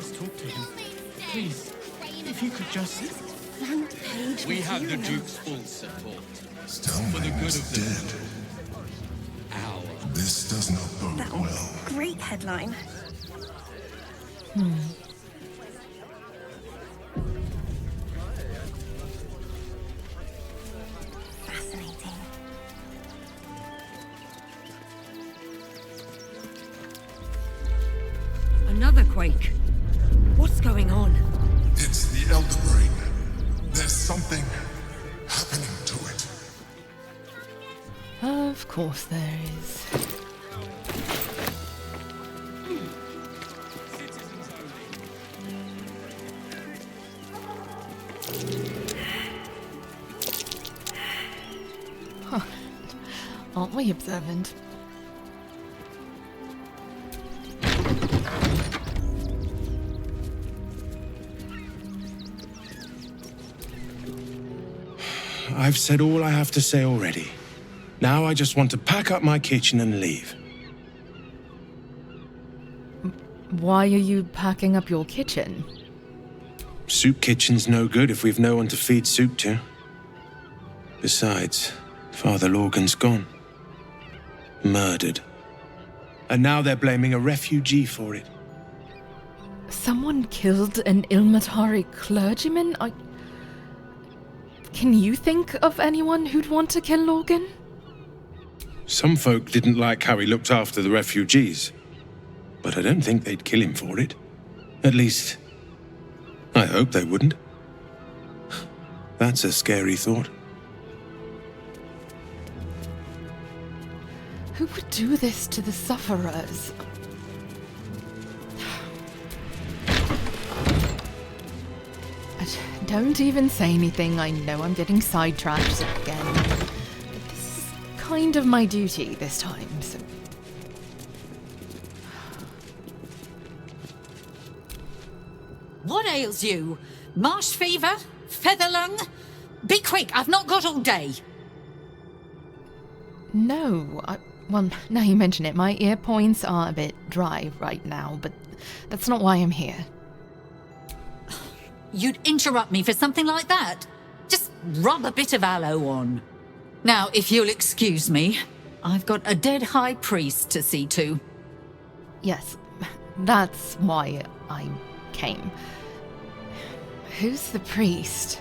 us talk to him. Please, if you could just... Rampage. We have the Duke's full support. Stillman For the good is of the dead. Our. This does not bode That well. great headline. Fascinating. Another quake. What's going on? It's the Elder Brain. There's something happening to it. Of course there is. Huh. Aren't we observant? I've said all I have to say already. Now I just want to pack up my kitchen and leave. Why are you packing up your kitchen? Soup kitchen's no good if we've no one to feed soup to. Besides, Father Lorgan's gone. Murdered. And now they're blaming a refugee for it. Someone killed an Ilmatari clergyman? Can you think of anyone who'd want to kill Lorgan? Some folk didn't like how he looked after the refugees. But I don't think they'd kill him for it. At least, I hope they wouldn't. That's a scary thought. Who would do this to the sufferers? Don't even say anything. I know I'm getting sidetracked again. But this is kind of my duty this time, so... What ails you? Marsh fever? Feather lung? Be quick, I've not got all day. No, well, now you mention it, my ear points are a bit dry right now, but that's not why I'm here. You'd interrupt me for something like that? Just rub a bit of aloe on. Now, if you'll excuse me, I've got a dead high priest to see to. Yes, that's why I came. Who's the priest?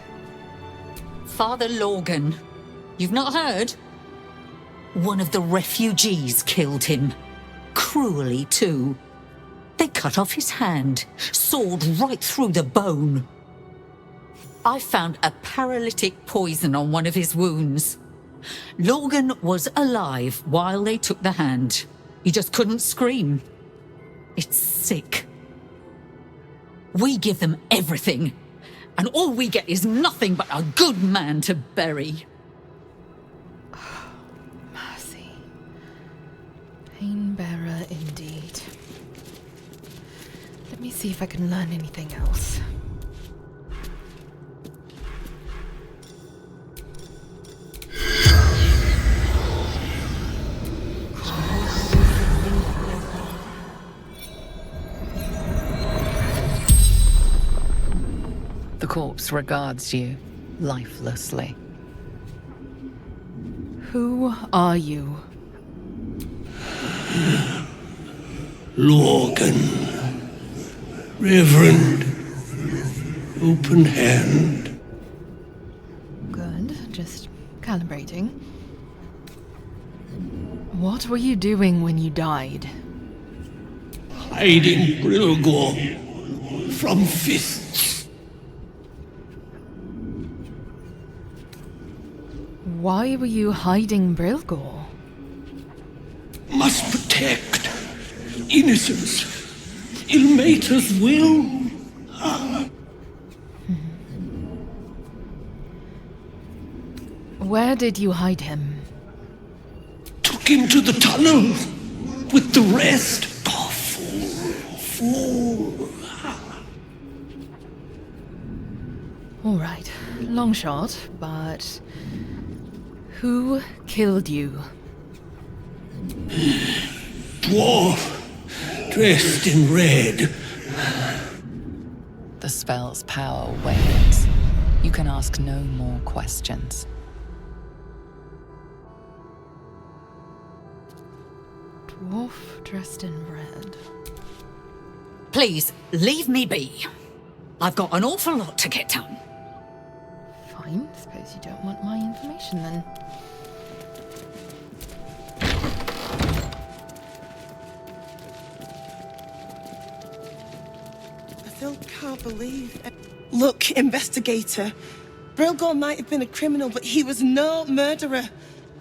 Father Lorgan. You've not heard? One of the refugees killed him. Cruelly, too. They cut off his hand, sawed right through the bone. I found a paralytic poison on one of his wounds. Lorgan was alive while they took the hand. He just couldn't scream. It's sick. We give them everything, and all we get is nothing but a good man to bury. Mercy. Pain-bearer indeed. Let me see if I can learn anything else. The corpse regards you lifelessly. Who are you? Lorgan. Reverend. Open hand. Good, just calibrating. What were you doing when you died? Hiding Brilgor from fists. Why were you hiding Brilgor? Must protect innocence. Ilmater's will. Where did you hide him? Took him to the tunnel with the rest. Oh, fool. All right, long shot, but who killed you? Dwarf, dressed in red. the spell's power wanes, you can ask no more questions. Dwarf dressed in red. Please, leave me be. I've got an awful lot to get done. Fine, suppose you don't want my information then. I still can't believe it. Look, investigator. Brilgor might have been a criminal, but he was no murderer.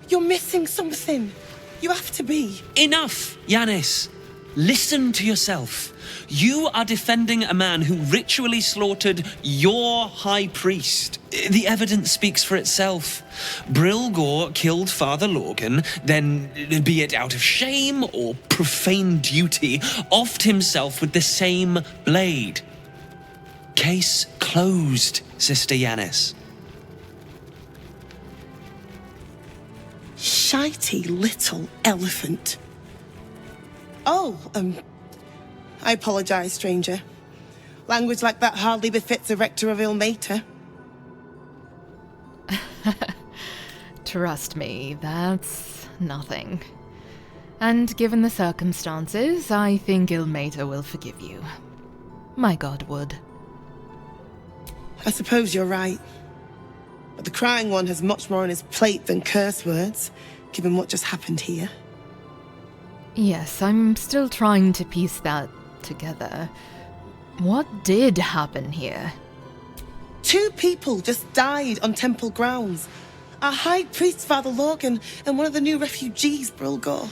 You're missing something. You have to be. Enough, Yanis. Listen to yourself. You are defending a man who ritually slaughtered your high priest. The evidence speaks for itself. Brilgor killed Father Lorgan, then, be it out of shame or profane duty, offed himself with the same blade. Case closed, Sister Yanis. Shitey little elephant. Oh, I apologize, stranger. Language like that hardly befits a rector of Ilmater. Trust me, that's nothing. And given the circumstances, I think Ilmater will forgive you. My god would. I suppose you're right. But the crying one has much more on his plate than curse words, given what just happened here. Yes, I'm still trying to piece that together. What did happen here? 2 people just died on temple grounds. Our high priest, Father Lorgan, and one of the new refugees, Brilgor.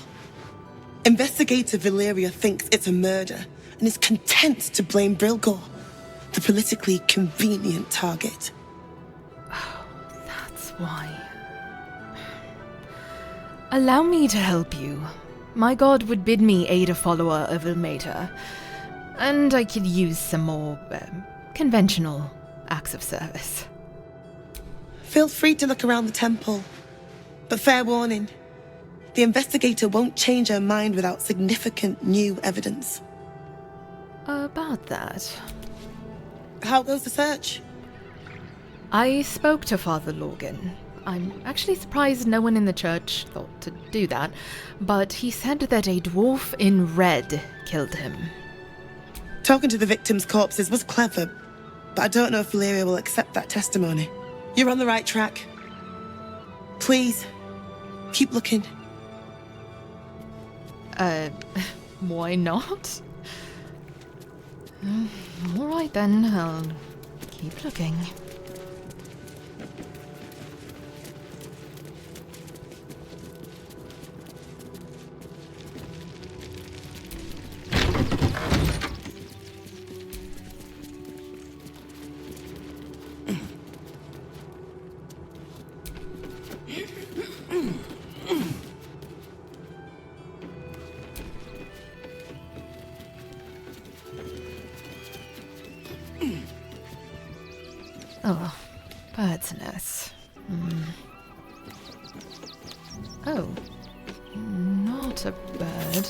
Investigator Valeria thinks it's a murder and is content to blame Brilgor, the politically convenient target. Oh, that's why. Allow me to help you. My god would bid me aid a follower of Ilmater, and I could use some more conventional acts of service. Feel free to look around the temple, but fair warning, the investigator won't change her mind without significant new evidence. About that. How goes the search? I spoke to Father Lorgan. I'm actually surprised no one in the church thought to do that, but he said that a dwarf in red killed him. Talking to the victims' corpses was clever, but I don't know if Valeria will accept that testimony. You're on the right track. Please, keep looking. Why not? All right then, I'll keep looking. Oh, bird's nest. Oh, not a bird.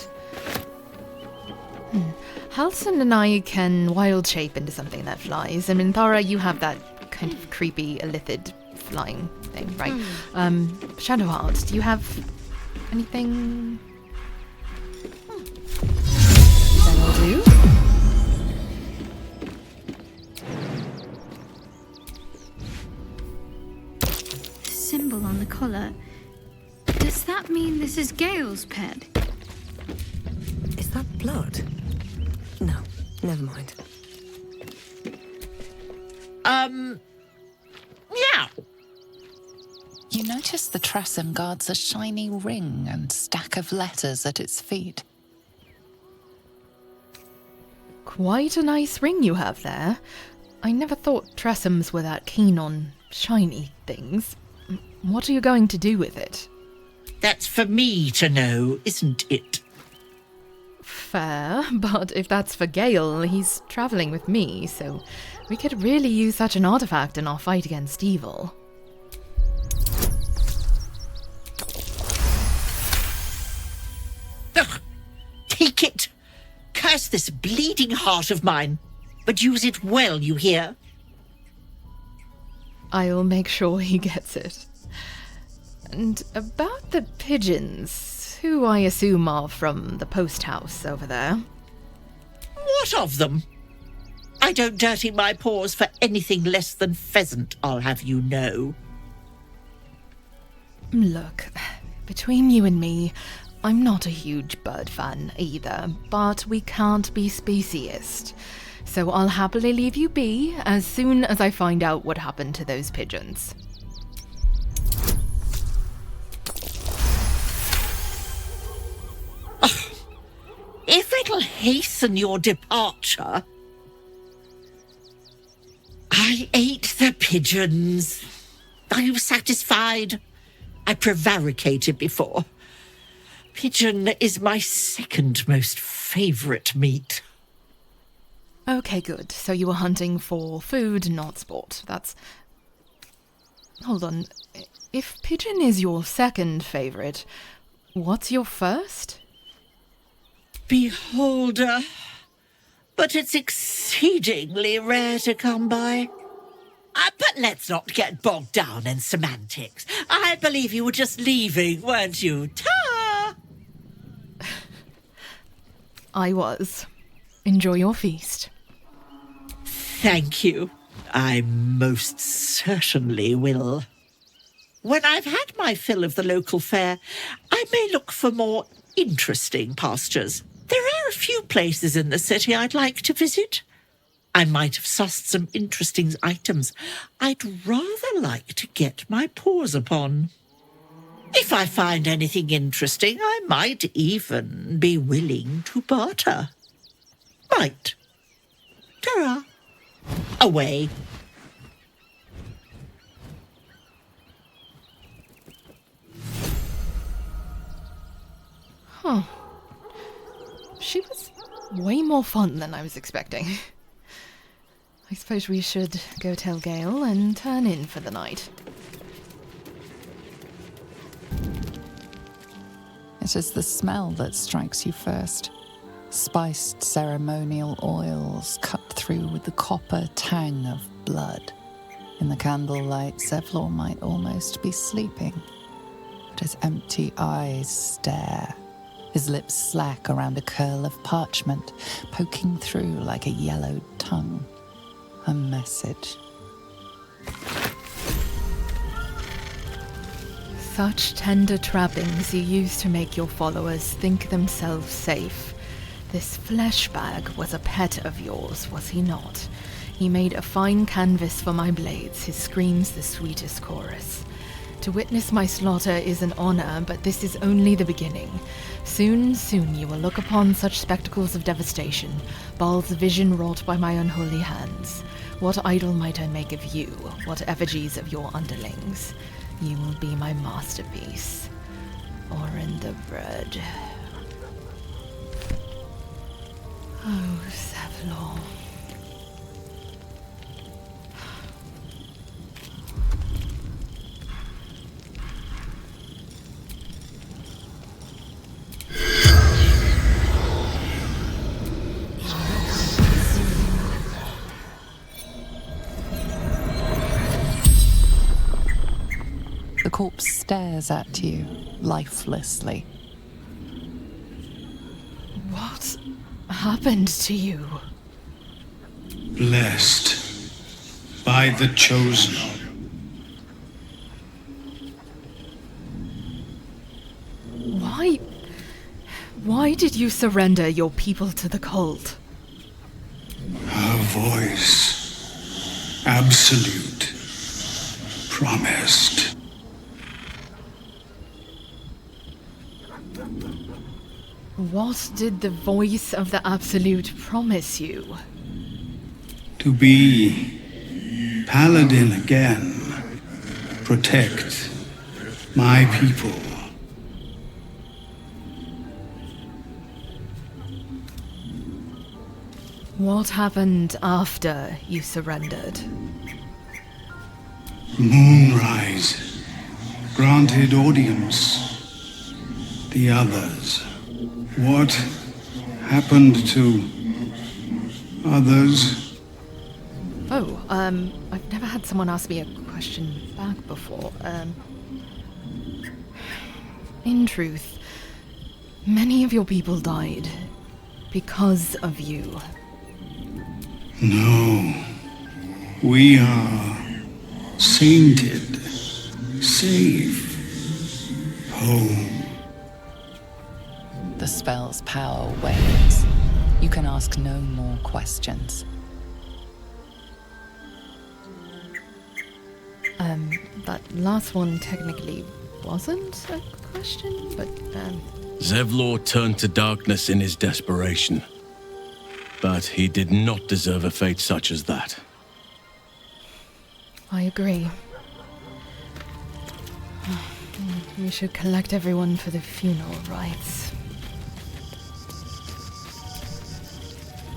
Halson and I can wild shape into something that flies. And Minthara, you have that kind of creepy illithid flying thing, right? Shadowheart, do you have anything? That'll do. Symbol on the collar. Does that mean this is Gale's pet? Is that blood? No, never mind. Yeah. You notice the Tressum guards a shiny ring and stack of letters at its feet. Quite a nice ring you have there. I never thought Tressums were that keen on shiny things. What are you going to do with it? That's for me to know, isn't it? Fair, but if that's for Gale, he's traveling with me, so we could really use such an artifact in our fight against evil. Ugh, take it! Curse this bleeding heart of mine! but use it well, you hear? I'll make sure he gets it. And about the pigeons, who I assume are from the post house over there. What of them? I don't dirty my paws for anything less than pheasant, I'll have you know. Look, between you and me, I'm not a huge bird fan either, but we can't be speciest. So I'll happily leave you be as soon as I find out what happened to those pigeons. If it'll hasten your departure... I ate the pigeons. Are you satisfied? I prevaricated before. Pigeon is my second most favourite meat. Okay, good. So you were hunting for food, not sport. That's... Hold on. If pigeon is your second favourite, what's your first? Beholder. But it's exceedingly rare to come by. But let's not get bogged down in semantics. I believe you were just leaving, weren't you? Ta! I was. Enjoy your feast. Thank you. I most certainly will. When I've had my fill of the local fare, I may look for more interesting pastures. There are a few places in the city I'd like to visit. I might have sussed some interesting items I'd rather like to get my paws upon. If I find anything interesting, I might even be willing to barter. Right. Ta-ra. Away. Huh. She was way more fun than I was expecting. I suppose we should go tell Gale and turn in for the night. It is the smell that strikes you first. Spiced ceremonial oils cut through with the copper tang of blood. In the candlelight, Zevlor might almost be sleeping, but his empty eyes stare. His lips slack around a curl of parchment, poking through like a yellowed tongue. A message. Such tender trappings you use to make your followers think themselves safe. This flesh bag was a pet of yours, was he not? He made a fine canvas for my blades, his screams the sweetest chorus. To witness my slaughter is an honor, but this is only the beginning. Soon you will look upon such spectacles of devastation, Baal's vision wrought by my unholy hands. What idol might I make of you, what effigies of your underlings? You will be my masterpiece. Or in the bread. Oh, Zevlor. The corpse stares at you, lifelessly. What happened to you? Blessed by the chosen. Why did you surrender your people to the cult? Her voice, absolute, promised. What did the voice of the Absolute promise you? To be paladin again. Protect my people. What happened after you surrendered? Moonrise. Granted audience. The others. What happened to others? Oh, I've never had someone ask me a question back before. In truth, many of your people died because of you. No. We are sainted, safe, home. The spell's power wanes. You can ask no more questions. That last one technically wasn't a question, but, Zevlor turned to darkness in his desperation. But he did not deserve a fate such as that. I agree. We should collect everyone for the funeral rites.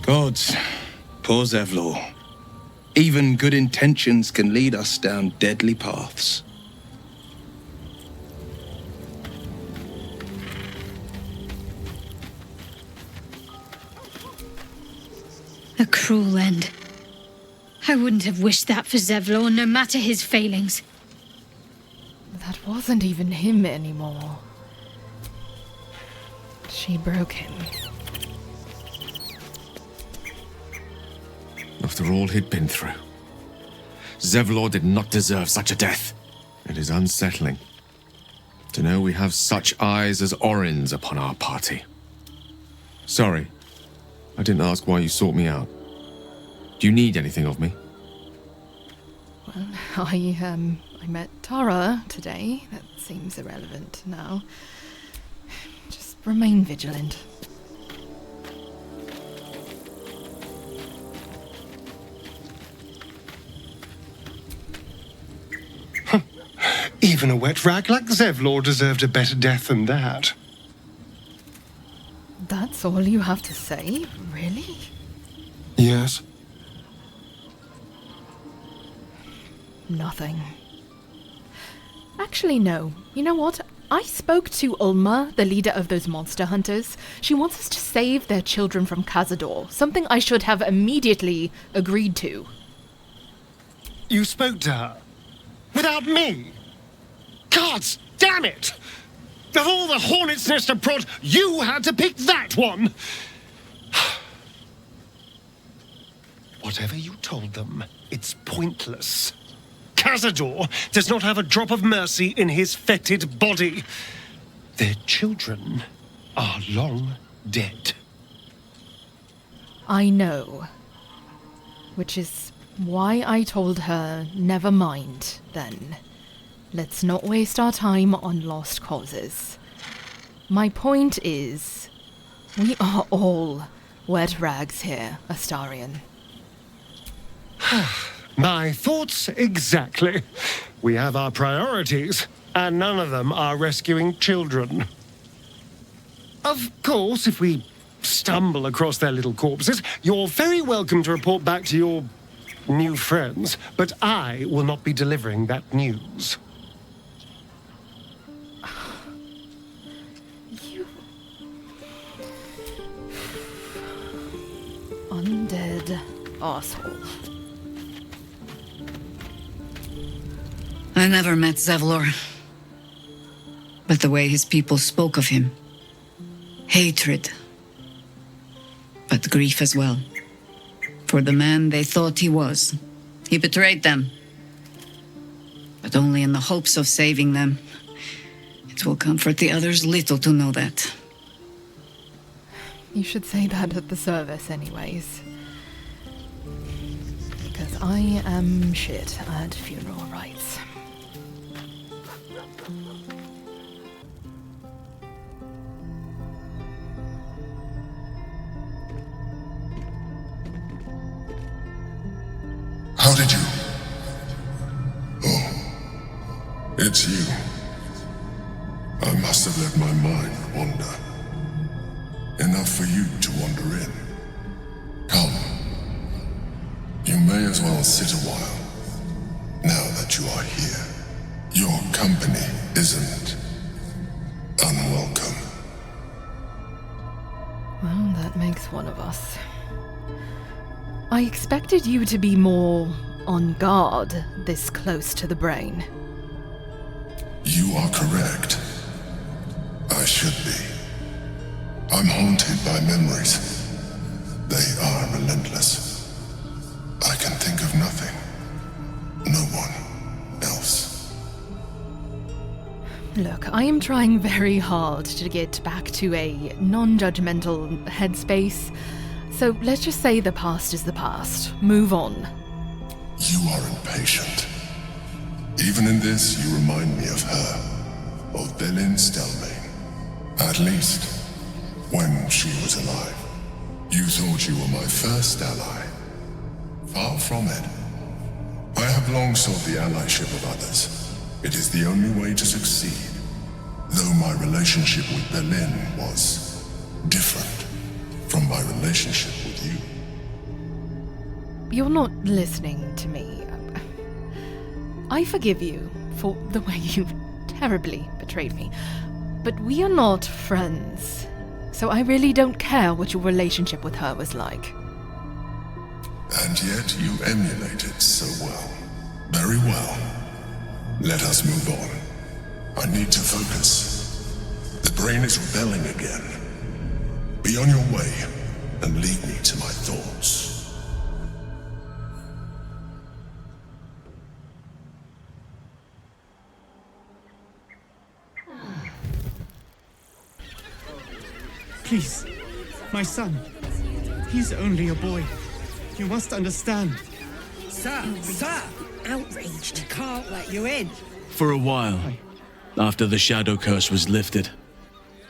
Gods, poor Zevlor. Even good intentions can lead us down deadly paths. A cruel end. I wouldn't have wished that for Zevlor, no matter his failings. That wasn't even him anymore. She broke him. After all he'd been through, Zevlor did not deserve such a death. It is unsettling to know we have such eyes as Orins upon our party. Sorry, I didn't ask why you sought me out. Do you need anything of me? Well, I met Tara today. That seems irrelevant now. Just remain vigilant. Even a wet rag like Zevlor deserved a better death than that. That's all you have to say? Really? Yes. Nothing. Actually, no. You know what? I spoke to Ulma, the leader of those monster hunters. She wants us to save their children from Cazador, something I should have immediately agreed to. You spoke to her? Without me? Gods damn it! Of all the hornet's nest to prod, you had to pick that one! Whatever you told them, it's pointless. Cazador does not have a drop of mercy in his fetid body. Their children are long dead. I know. Which is why I told her, never mind, then. Let's not waste our time on lost causes. My point is, we are all wet rags here, Astarion. My thoughts exactly. We have our priorities, and none of them are rescuing children. Of course, if we stumble across their little corpses, you're very welcome to report back to your new friends, but I will not be delivering that news. Undead asshole. I never met Zevlor, but the way his people spoke of him, hatred, but grief as well, for the man they thought he was. He betrayed them, but only in the hopes of saving them. It will comfort the others little to know that. You should say that at the service anyways. Because I am shit at funeral rites. How did you? Oh, it's you. I must have let my mind wander. Enough for you to wander in. Come. You may as well sit a while, now that you are here. Your company isn't unwelcome. Well, that makes one of us. I expected you to be more on guard this close to the brain. You are correct. I should be. I'm haunted by memories. They are relentless. I can think of nothing. No one else. Look, I am trying very hard to get back to a non-judgmental headspace, so let's just say the past is the past. Move on. You are impatient. Even in this, you remind me of her, of Belin Stelmane. At least, when she was alive. You thought you were my first ally. Far from it. I have long sought the allyship of others. It is the only way to succeed. Though my relationship with Belin was different from my relationship with you. You're not listening to me. I forgive you for the way you terribly betrayed me, but we are not friends. So I really don't care what your relationship with her was like. And yet you emulate it so well. Very well. Let us move on. I need to focus. The brain is rebelling again. Be on your way and lead me to my thoughts. Please, my son. He's only a boy. You must understand. Sir! Outraged. Can't let you in. For a while, after the shadow curse was lifted,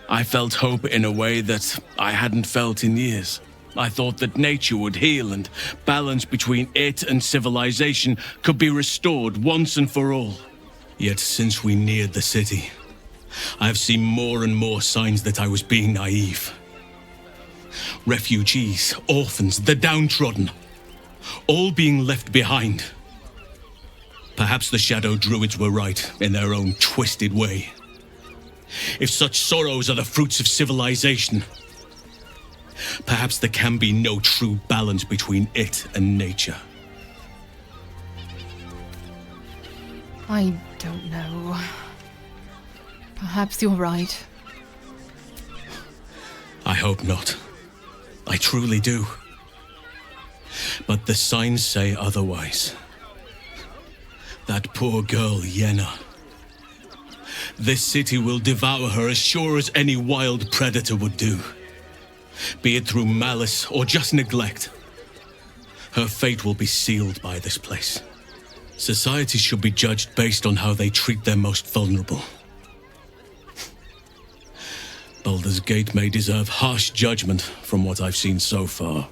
I felt hope in a way that I hadn't felt in years. I thought that nature would heal and balance between it and civilization could be restored once and for all. Yet since we neared the city, I have seen more and more signs that I was being naive. Refugees, orphans, the downtrodden, all being left behind. Perhaps the Shadow Druids were right in their own twisted way. If such sorrows are the fruits of civilization, perhaps there can be no true balance between it and nature. I don't know. Perhaps you're right. I hope not. I truly do. But the signs say otherwise. That poor girl, Yenna. This city will devour her as sure as any wild predator would do. Be it through malice or just neglect. Her fate will be sealed by this place. Society should be judged based on how they treat their most vulnerable. Baldur's Gate may deserve harsh judgment from what I've seen so far.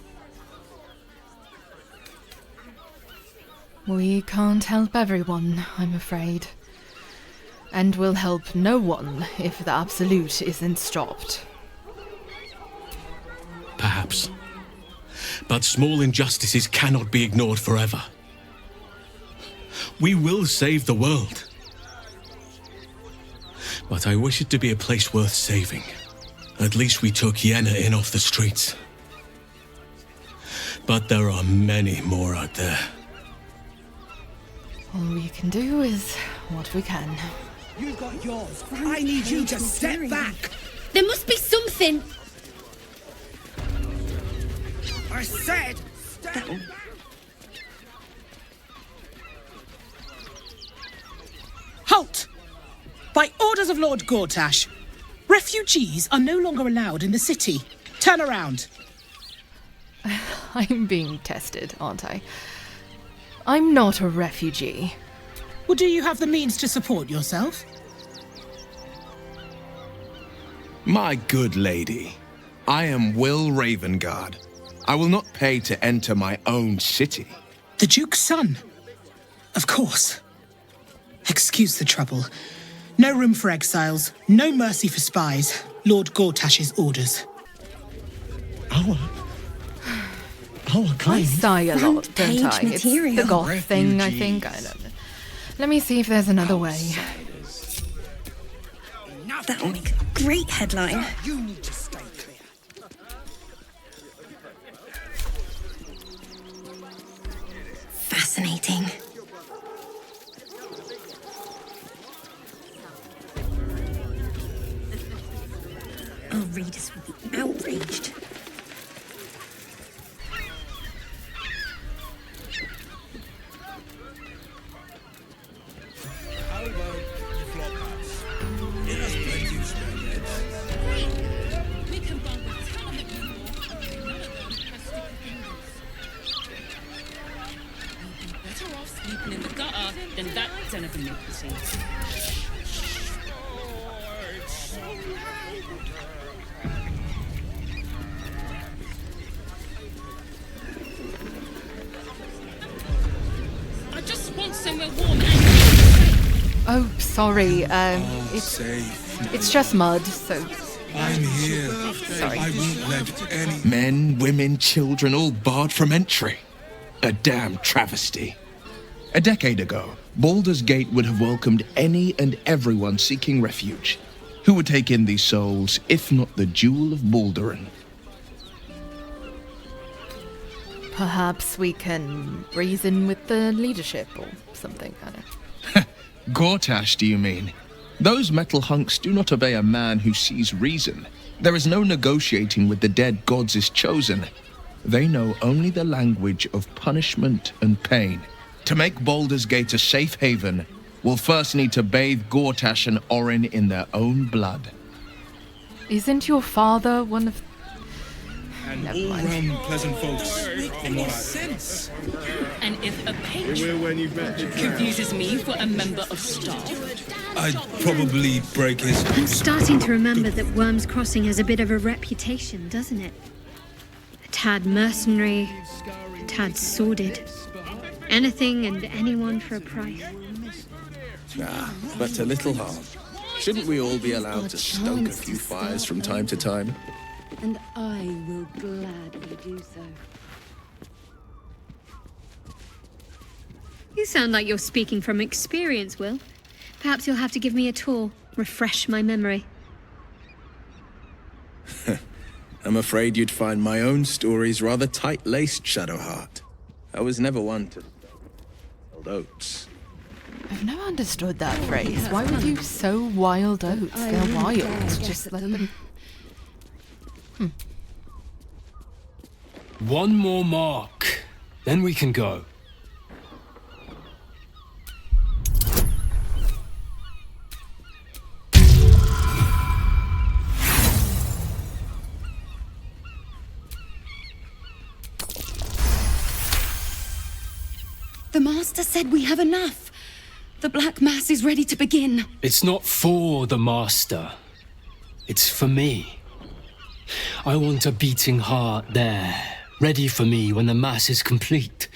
We can't help everyone, I'm afraid. And we'll help no one if the Absolute isn't stopped. Perhaps. But small injustices cannot be ignored forever. We will save the world. But I wish it to be a place worth saving. At least we took Yenna in off the streets. But there are many more out there. All we can do is what we can. You've got yours. I need you to step back. There must be something. I said step back. Halt! By orders of Lord Gortash, refugees are no longer allowed in the city. Turn around. I'm being tested, aren't I? I'm not a refugee. Well, do you have the means to support yourself? My good lady, I am Will Ravengard. I will not pay to enter my own city. The Duke's son? Of course. Excuse the trouble. No room for exiles, no mercy for spies. Lord Gortash's orders. I sigh a lot, don't I? It's the goth thing, I think. I don't know. Let me see if there's another way. That'll make a great headline. You need to stay clear. Exciting. Our readers will be outraged. How about the flophouse? It has plenty of spare beds. We can bond with ton of people. None of them has sticky fingers. You'd be better off sleeping in the gutter than that den of iniquity. I just want somewhere warm and Oh, sorry. It's just mud, so. I'm here. Sorry. I won't let any men, women, children all barred from entry. A damn travesty. A decade ago, Baldur's Gate would have welcomed any and everyone seeking refuge. Who would take in these souls, if not the Jewel of Baldurin? Perhaps we can reason with the leadership or something. I don't know. Gortash, do you mean? Those metal hunks do not obey a man who sees reason. There is no negotiating with the dead gods is chosen. They know only the language of punishment and pain. To make Baldur's Gate a safe haven, we'll first need to bathe Gortash and Orin in their own blood. Isn't your father one of... And Never all mind. round pleasant folks. From what I sense. And if a patron confuses me for a member of staff, I'd probably break his. I'm starting to remember that Worm's Crossing has a bit of a reputation, doesn't it? A tad mercenary, a tad sordid. Anything and anyone for a price. But a little harm. Shouldn't we all be allowed to stoke a few fires from time to time? And I will gladly do so. You sound like you're speaking from experience, Will. Perhaps you'll have to give me a tour, refresh my memory. I'm afraid you'd find my own stories rather tight-laced, Shadowheart. I was never one to wild oats. I've never understood that phrase. Why would you sow wild oats? They're wild. Just let them... One more mark, then we can go. The Master said we have enough. The Black Mass is ready to begin. It's not for the Master. It's for me. I want a beating heart there, ready for me when the Mass is complete,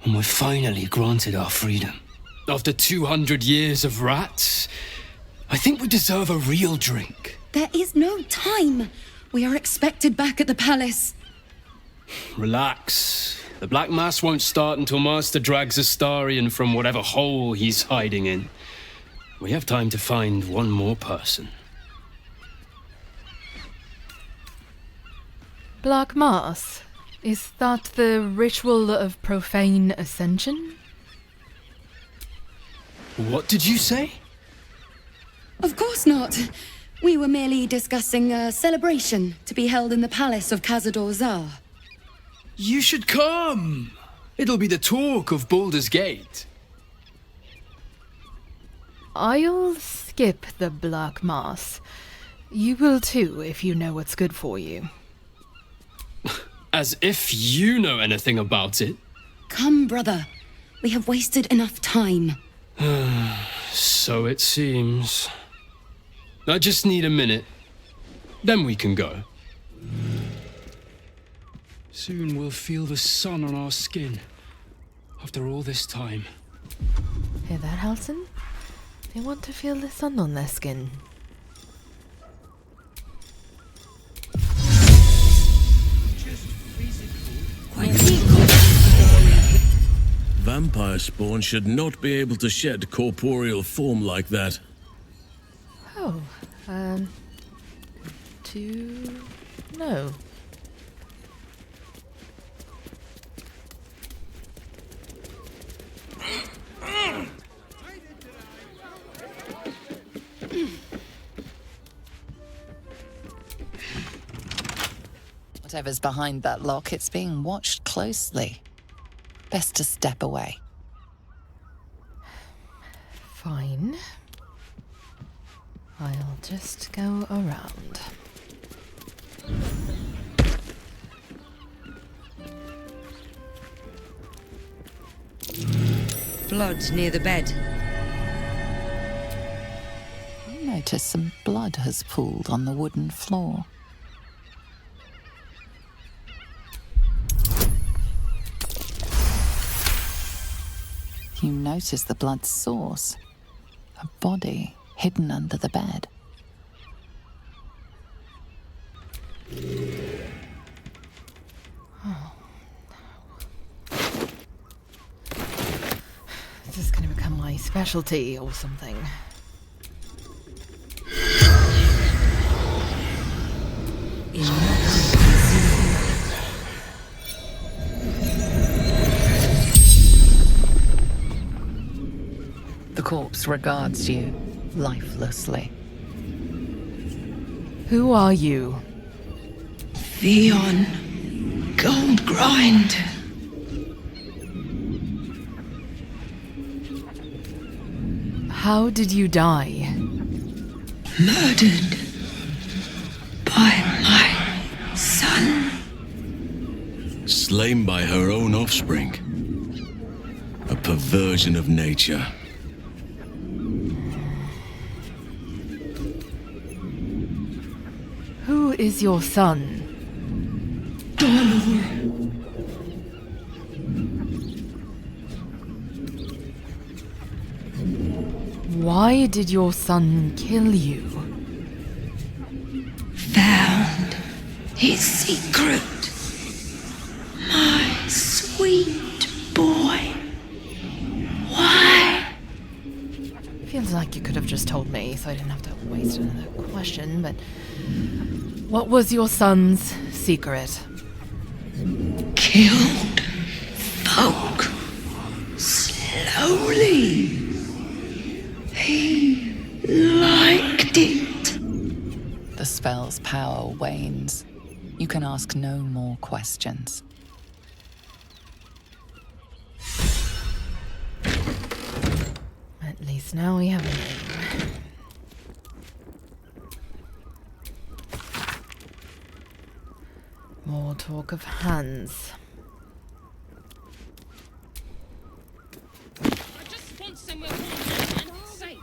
and we're finally granted our freedom. After 200 years of rats, I think we deserve a real drink. There is no time. We are expected back at the palace. Relax. The Black Mass won't start until Master drags Astarion from whatever hole he's hiding in. We have time to find one more person. Black Mass? Is that the ritual of profane ascension? What did you say? Of course not. We were merely discussing a celebration to be held in the palace of Khazad-dûr-Zar. You should come! It'll be the talk of Baldur's Gate. I'll skip the Black Mass. You will too, if you know what's good for you. As if you know anything about it. Come, brother. We have wasted enough time. So it seems. I just need a minute. Then we can go. Soon we'll feel the sun on our skin. After all this time. Hear that, Halson? They want to feel the sun on their skin. Vampire spawn should not be able to shed corporeal form like that. Oh, no. Whatever's behind that lock, it's being watched closely. Best to step away. Fine. I'll just go around. Blood near the bed. You notice some blood has pooled on the wooden floor. You notice the blood's source. A body hidden under the bed. Oh, no. This is going to become my specialty or something. The corpse regards you lifelessly. Who are you? Theon Goldgrind. How did you die? Murdered by my son. Slain by her own offspring. A perversion of nature. Who is your son? Baldur. Why did your son kill you? Found his secret. My sweet boy. Why? Feels like you could have just told me, so I didn't have to waste another question, but... What was your son's secret? Killed folk. Slowly. He liked it. The spell's power wanes. You can ask no more questions. At least now we have a name. More talk of hands. I just want somewhere warm and safe.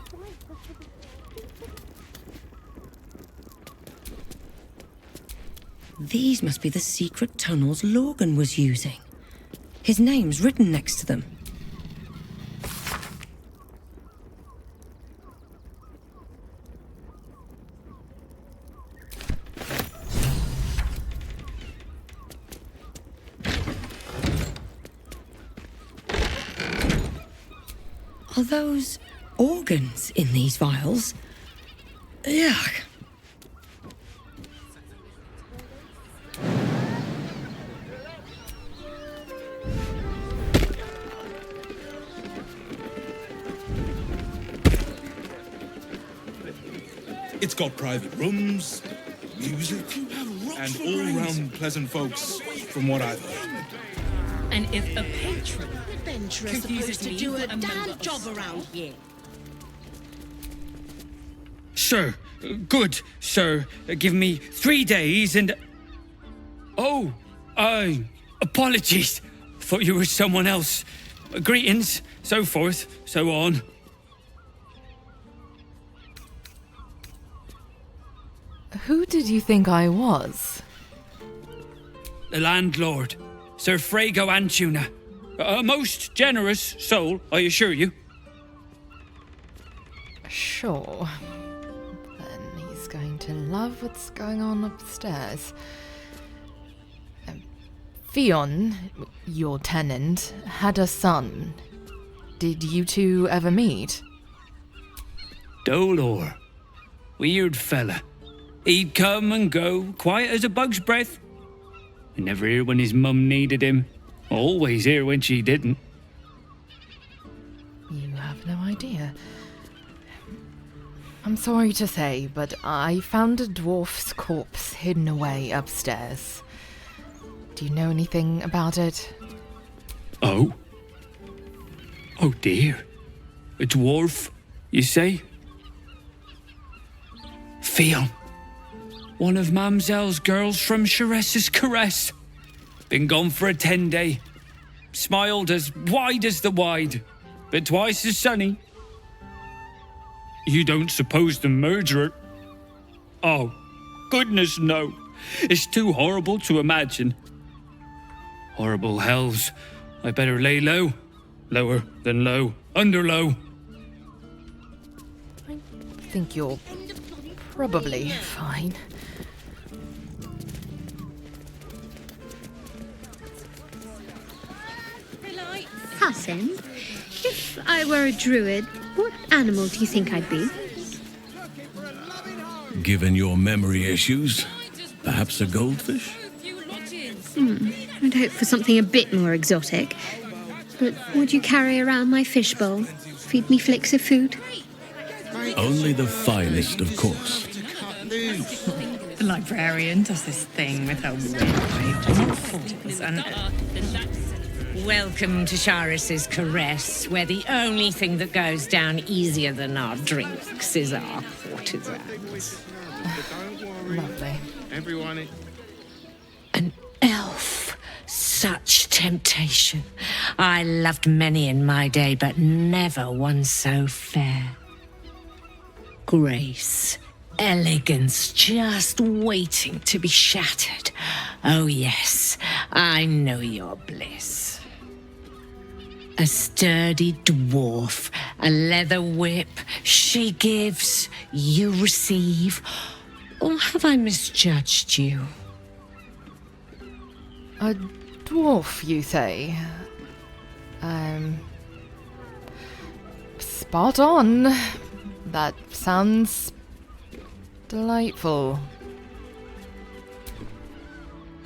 These must be the secret tunnels Lorgan was using. His name's written next to them. Are those organs in these vials? Yuck. It's got private rooms, music, and all-round pleasant folks, from what I've heard. And if a patron Adventurers supposed to do a damn job around here. Sir, good, sir. Give me 3 days and... Oh, apologies. Thought you were someone else. Greetings, so forth, so on. Who did you think I was? The landlord, Sir Frago Antuna. A most generous soul, I assure you. Sure. Then he's going to love what's going on upstairs. Theon, your tenant, had a son. Did you two ever meet? Dolor. Weird fella. He'd come and go, quiet as a bug's breath. Never here when his mum needed him. Always here when she didn't. You have no idea. I'm sorry to say, but I found a dwarf's corpse hidden away upstairs. Do you know anything about it? Oh? Oh dear. A dwarf, you say? Fion. One of Mamselle's girls from Chares's Caress. Been gone for a 10-day. Smiled as wide as the wide, but twice as sunny. You don't suppose the murderer? Oh, goodness no. It's too horrible to imagine. Horrible hells. I better lay low. Lower than low. Under low. I think you're probably fine. Hassan, if I were a druid, what animal do you think I'd be? Given your memory issues, perhaps a goldfish? I'd hope for something a bit more exotic. But would you carry around my fishbowl? Feed me flicks of food? Only the finest, of course. The librarian does this thing with her web and welcome to Charis's Caress, where the only thing that goes down easier than our drinks is our courtesans. Lovely. Everyone. An elf. Such temptation. I loved many in my day, but never one so fair. Grace. Elegance just waiting to be shattered. Oh yes, I know your bliss. A sturdy dwarf, a leather whip, she gives, you receive. Or have I misjudged you? A dwarf, you say? Spot on. That sounds delightful.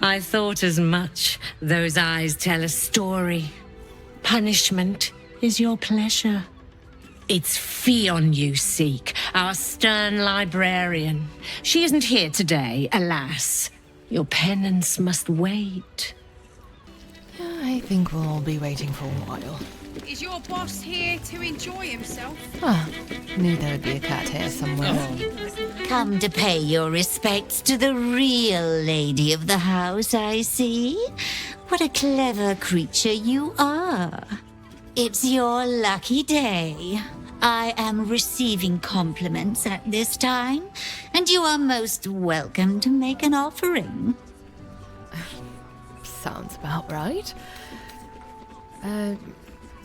I thought as much. Those eyes tell a story. Punishment is your pleasure. It's Fion you seek, our stern librarian. She isn't here today, alas. Your penance must wait. I think we'll all be waiting for a while. Is your boss here to enjoy himself? Ah, knew there would be a cat here somewhere. Come to pay your respects to the real lady of the house, I see. What a clever creature you are. It's your lucky day. I am receiving compliments at this time, and you are most welcome to make an offering. Sounds about right.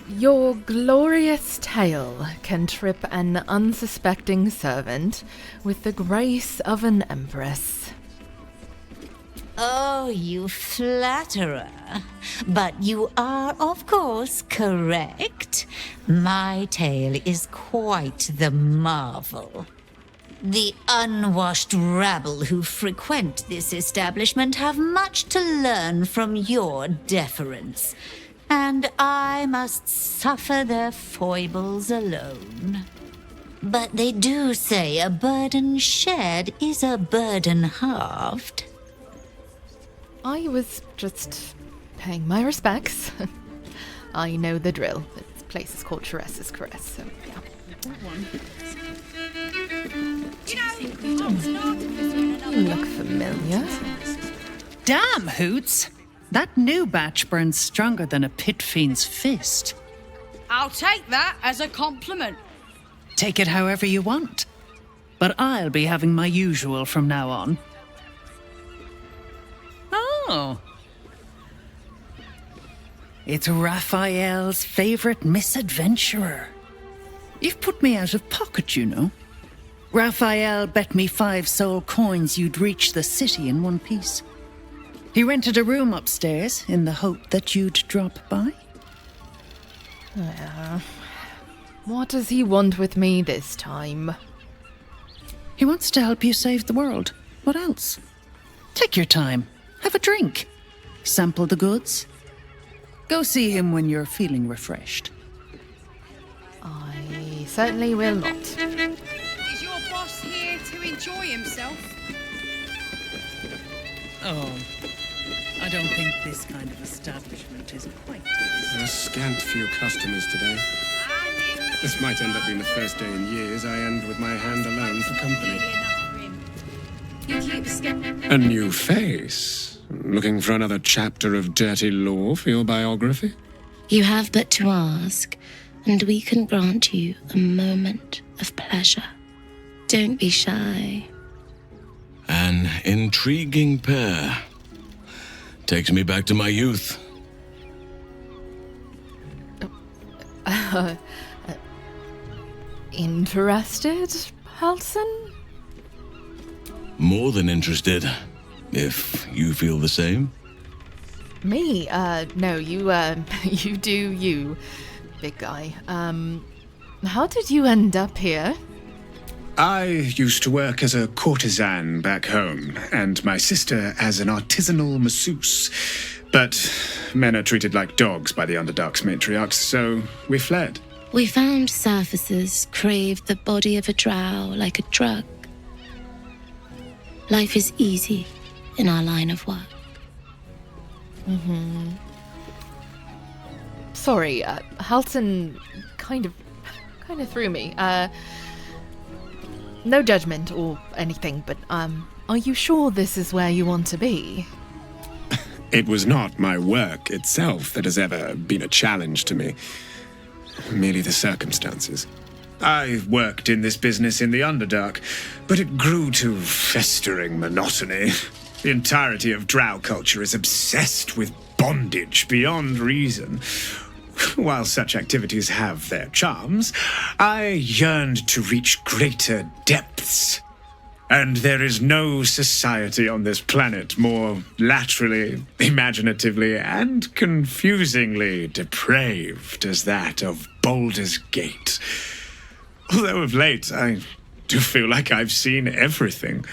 Your glorious tale can trip an unsuspecting servant with the grace of an empress. Oh, you flatterer. But you are, of course, correct. My tale is quite the marvel. The unwashed rabble who frequent this establishment have much to learn from your deference, and I must suffer their foibles alone. But they do say a burden shared is a burden halved. I was just paying my respects. I know the drill. This place is called Chares's Caress, so yeah. Look familiar. Damn, Hoots! That new batch burns stronger than a pit fiend's fist. I'll take that as a compliment. Take it however you want. But I'll be having my usual from now on. Oh. It's Raphael's favorite misadventurer. You've put me out of pocket, you know. Raphael bet me 5 soul coins you'd reach the city in one piece. He rented a room upstairs in the hope that you'd drop by. What does he want with me this time? He wants to help you save the world. What else? Take your time. Have a drink. Sample the goods. Go see him when you're feeling refreshed. I certainly will not. Is your boss here to enjoy himself? Oh. I don't think this kind of establishment is quite There are scant few customers today. This might end up being the first day in years I end with my hand alone for company. A new face? Looking for another chapter of dirty lore for your biography? You have but to ask, and we can grant you a moment of pleasure. Don't be shy. An intriguing pair. Takes me back to my youth. Interested, Halson? More than interested, if you feel the same. Me? No, you, you do you, big guy. How did you end up here? I used to work as a courtesan back home, and my sister as an artisanal masseuse. But men are treated like dogs by the Underdark's matriarchs, so we fled. We found surfacers craved the body of a drow like a drug. Life is easy in our line of work. Mm-hmm. Sorry, Halton kind of threw me. No judgment or anything, but are you sure this is where you want to be? It was not my work itself that has ever been a challenge to me. Merely the circumstances. I worked in this business in the Underdark, but it grew to festering monotony. The entirety of drow culture is obsessed with bondage beyond reason. While such activities have their charms, I yearned to reach greater depths. And there is no society on this planet more laterally, imaginatively, and confusingly depraved as that of Baldur's Gate. Although of late, I do feel like I've seen everything.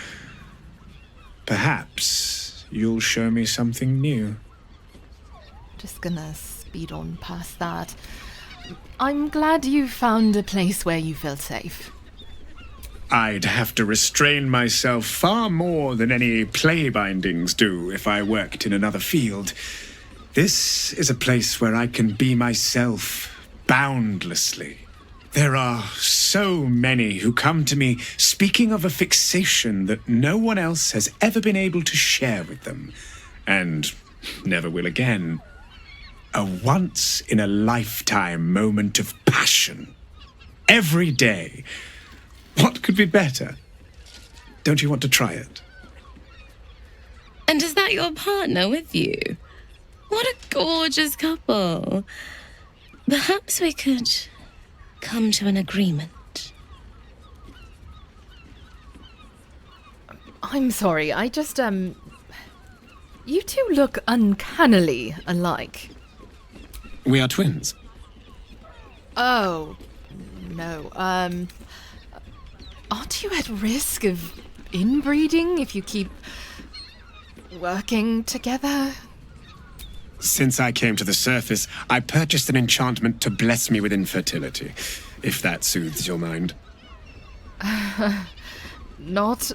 Perhaps you'll show me something new. Just gonna speed on past that. I'm glad you found a place where you feel safe. I'd have to restrain myself far more than any play bindings do if I worked in another field. This is a place where I can be myself boundlessly. There are so many who come to me speaking of a fixation that no one else has ever been able to share with them, and never will again. A once-in-a-lifetime moment of passion. Every day. What could be better? Don't you want to try it? And is that your partner with you? What a gorgeous couple. Perhaps we could come to an agreement. I'm sorry, I just, you two look uncannily alike. We are twins. Oh, no, aren't you at risk of inbreeding if you keep working together? Since I came to the surface, I purchased an enchantment to bless me with infertility, if that soothes your mind. Not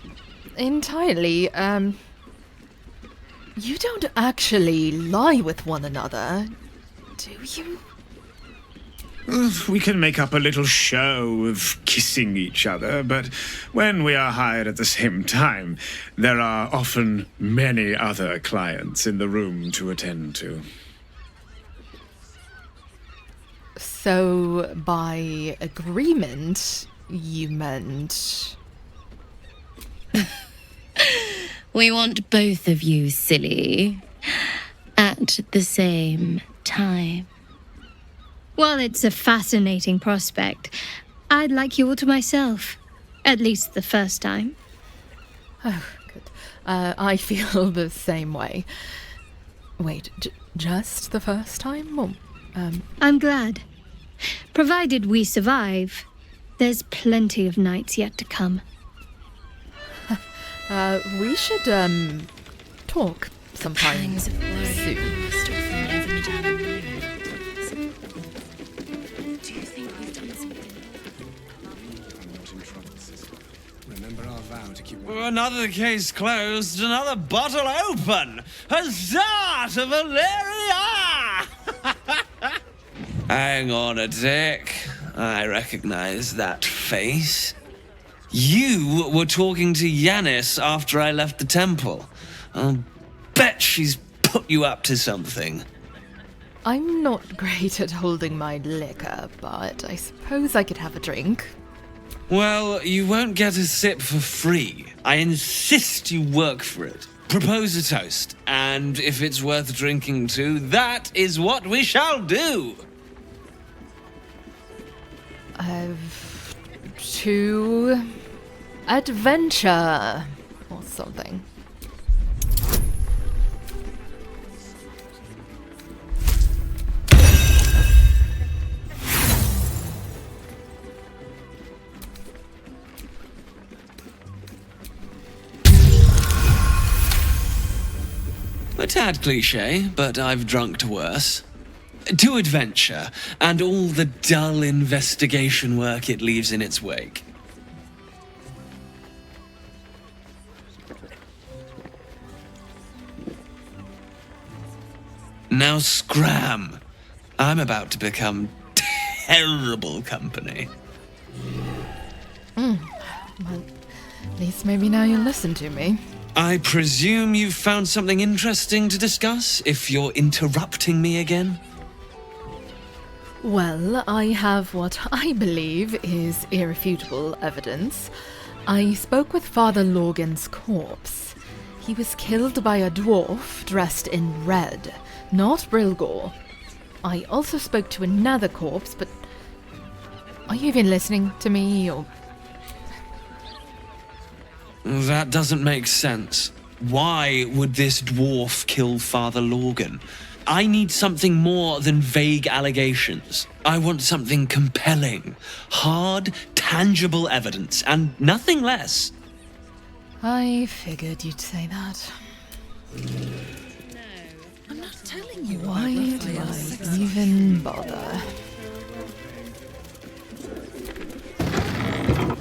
entirely. You don't actually lie with one another, do you? We can make up a little show of kissing each other, but when we are hired at the same time, there are often many other clients in the room to attend to. So, by agreement, you meant... We want both of you, silly, at the same time. Well, it's a fascinating prospect. I'd like you all to myself. At least the first time. Oh, good. I feel the same way. Wait, just the first time? Or, I'm glad. Provided we survive, there's plenty of nights yet to come. We should, talk sometime soon. Remember our vow to keep... Another case closed, another bottle open! Huzzah! heart of Valeria! Hang on a tick. I recognize that face. You were talking to Yanis after I left the temple. I'll bet she's put you up to something. I'm not great at holding my liquor, but I suppose I could have a drink. Well, you won't get a sip for free. I insist you work for it. Propose a toast, and if it's worth drinking to, that is what we shall do. To adventure or something. A tad cliche, but I've drunk to worse. To adventure, and all the dull investigation work it leaves in its wake. Now scram! I'm about to become terrible company. Well, at least maybe now you'll listen to me. I presume you've found something interesting to discuss, if you're interrupting me again? Well, I have what I believe is irrefutable evidence. I spoke with Father Logan's corpse. He was killed by a dwarf dressed in red, not Brilgor. I also spoke to another corpse, but are you even listening to me, or... That doesn't make sense. Why would this dwarf kill Father Logan? I need something more than vague allegations. I want something compelling, hard, tangible evidence, and nothing less. I figured you'd say that. I'm not telling you. Why do I even bother?